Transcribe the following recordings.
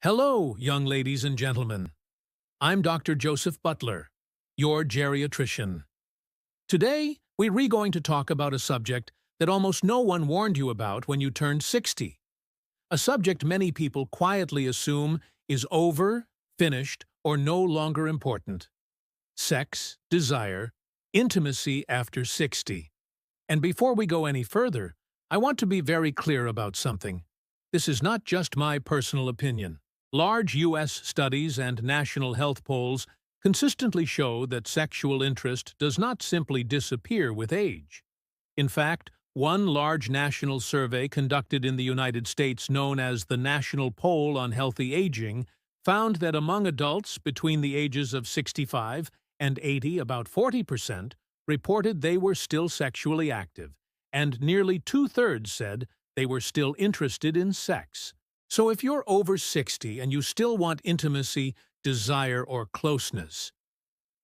Hello, young ladies and gentlemen. I'm Dr. Joseph Butler, your geriatrician. Today, we're going to talk about a subject that almost no one warned you about when you turned 60. A subject many people quietly assume is over, finished, or no longer important. Sex, desire, intimacy after 60. And before we go any further, I want to be very clear about something. This is not just my personal opinion. Large U.S. studies and national health polls consistently show that sexual interest does not simply disappear with age. In fact, one large national survey conducted in the United States known as the National Poll on Healthy Aging found that among adults between the ages of 65 and 80, about 40% reported they were still sexually active, and nearly two-thirds said they were still interested in sex. So if you're over 60 and you still want intimacy, desire, or closeness,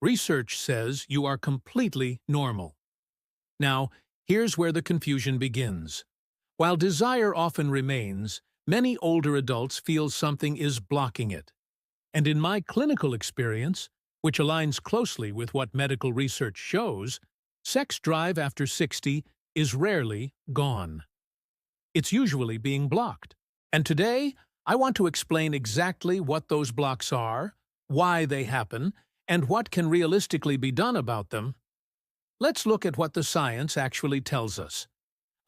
research says you are completely normal. Now, here's where the confusion begins. While desire often remains, many older adults feel something is blocking it. And in my clinical experience, which aligns closely with what medical research shows, sex drive after 60 is rarely gone. It's usually being blocked. And today, I want to explain exactly what those blocks are, why they happen, and what can realistically be done about them. Let's look at what the science actually tells us.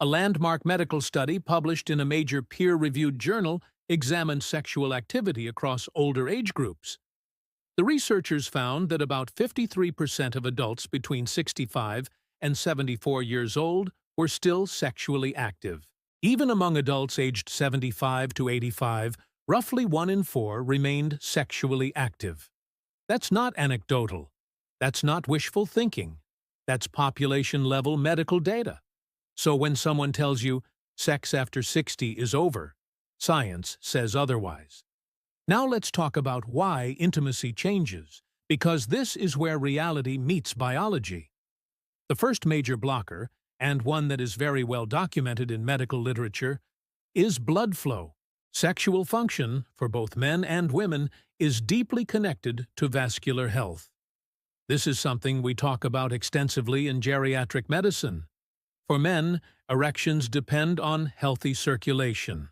A landmark medical study published in a major peer-reviewed journal examined sexual activity across older age groups. The researchers found that about 53% of adults between 65 and 74 years old were still sexually active. Even among adults aged 75 to 85, roughly 1 in 4 remained sexually active. That's not anecdotal. That's not wishful thinking. That's population-level medical data. So when someone tells you sex after 60 is over, science says otherwise. Now let's talk about why intimacy changes, because this is where reality meets biology. The first major blocker, and one that is very well documented in medical literature, is blood flow. Sexual function, for both men and women, is deeply connected to vascular health. This is something we talk about extensively in geriatric medicine. For men, erections depend on healthy circulation.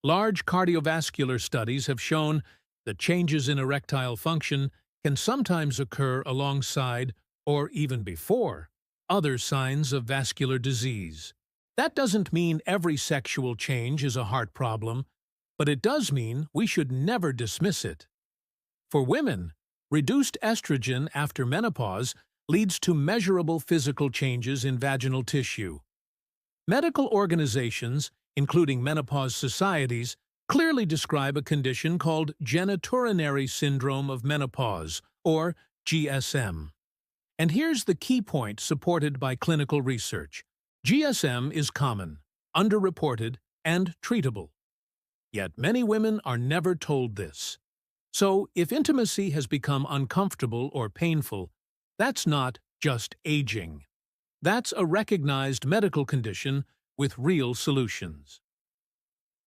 Large cardiovascular studies have shown that changes in erectile function can sometimes occur alongside, or even before, other signs of vascular disease. That doesn't mean every sexual change is a heart problem, but it does mean we should never dismiss it. For women, reduced estrogen after menopause leads to measurable physical changes in vaginal tissue. Medical organizations, including menopause societies, clearly describe a condition called genitourinary syndrome of menopause, or GSM. And here's the key point supported by clinical research. GSM is common, underreported, and treatable. Yet many women are never told this. So if intimacy has become uncomfortable or painful, that's not just aging. That's a recognized medical condition with real solutions.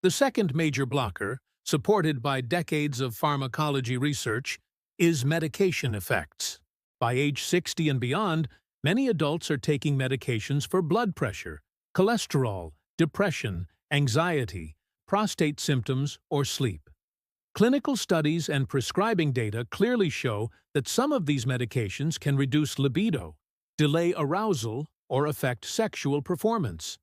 The second major blocker, supported by decades of pharmacology research, is medication effects. By age 60 and beyond, many adults are taking medications for blood pressure, cholesterol, depression, anxiety, prostate symptoms, or sleep. Clinical studies and prescribing data clearly show that some of these medications can reduce libido, delay arousal, or affect sexual performance.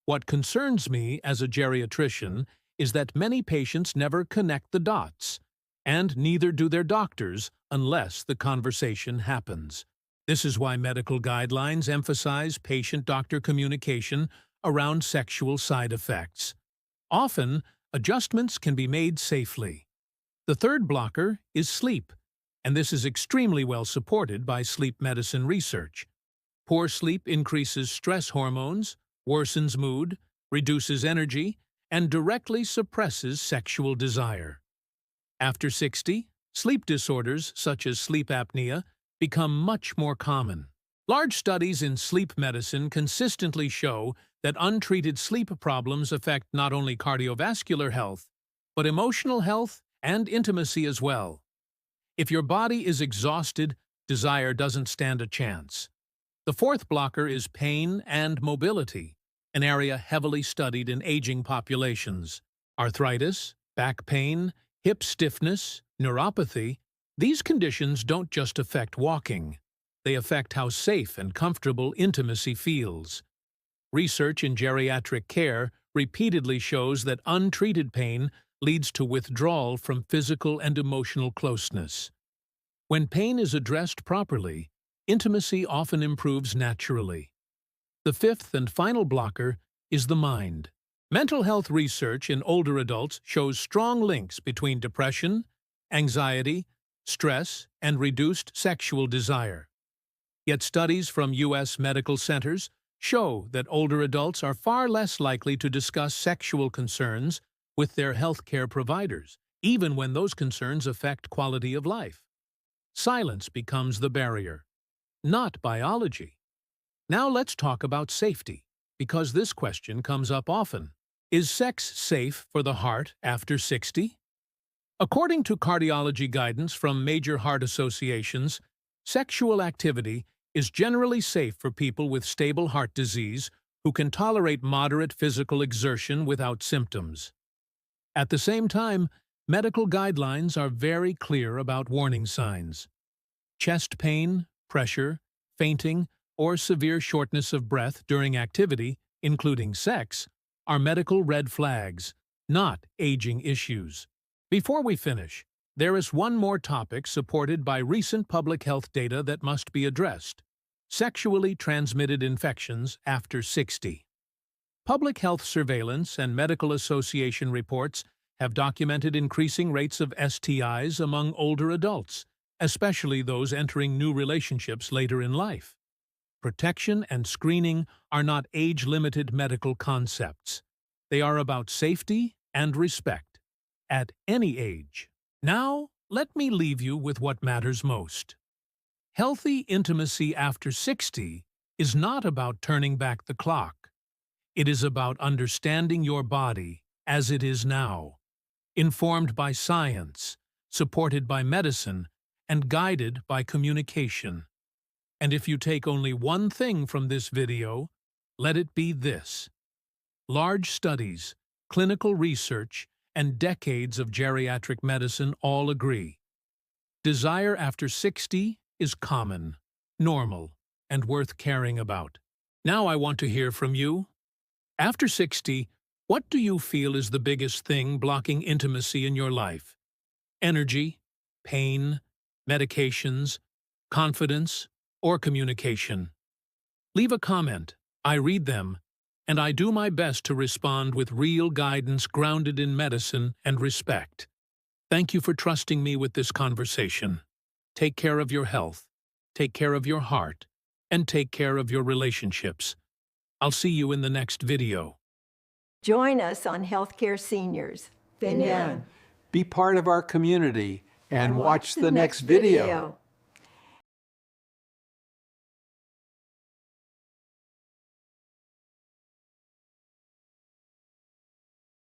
What concerns me as a geriatrician is that many patients never connect the dots, and neither do their doctors unless the conversation happens. This is why medical guidelines emphasize patient-doctor communication around sexual side effects. Often, adjustments can be made safely. The third blocker is sleep, and this is extremely well supported by sleep medicine research. Poor sleep increases stress hormones, worsens mood, reduces energy, and directly suppresses sexual desire. After 60, sleep disorders such as sleep apnea become much more common. Large studies in sleep medicine consistently show that untreated sleep problems affect not only cardiovascular health, but emotional health and intimacy as well. If your body is exhausted, desire doesn't stand a chance. The fourth blocker is pain and mobility, an area heavily studied in aging populations. Arthritis, back pain, hip stiffness, neuropathy, these conditions don't just affect walking. They affect how safe and comfortable intimacy feels. Research in geriatric care repeatedly shows that untreated pain leads to withdrawal from physical and emotional closeness. When pain is addressed properly, intimacy often improves naturally. The fifth and final blocker is the mind. Mental health research in older adults shows strong links between depression, anxiety, stress, and reduced sexual desire. Yet studies from U.S. medical centers show that older adults are far less likely to discuss sexual concerns with their healthcare providers, even when those concerns affect quality of life. Silence becomes the barrier, not biology. Now let's talk about safety, because this question comes up often. Is sex safe for the heart after 60? According to cardiology guidance from major heart associations, sexual activity is generally safe for people with stable heart disease who can tolerate moderate physical exertion without symptoms. At the same time, medical guidelines are very clear about warning signs. Chest pain, pressure, fainting, or severe shortness of breath during activity, including sex, are medical red flags, not aging issues. Before we finish, there is one more topic supported by recent public health data that must be addressed: sexually transmitted infections after 60. Public health surveillance and medical association reports have documented increasing rates of STIs among older adults, especially those entering new relationships later in life. Protection and screening are not age-limited medical concepts. They are about safety and respect, at any age. Now, let me leave you with what matters most. Healthy intimacy after 60 is not about turning back the clock. It is about understanding your body as it is now, informed by science, supported by medicine, and guided by communication. And if you take only one thing from this video, let it be this: large studies, clinical research, and decades of geriatric medicine all agree. Desire after 60 is common, normal, and worth caring about. Now I want to hear from you. After 60, what do you feel is the biggest thing blocking intimacy in your life? Energy, pain, medications, confidence, or communication? Leave a comment. I read them, and I do my best to respond with real guidance grounded in medicine and respect. Thank you for trusting me with this conversation. Take care of your health, take care of your heart, and take care of your relationships. I'll see you in the next video. Join us on Healthcare Seniors. Be part of our community and watch the next video.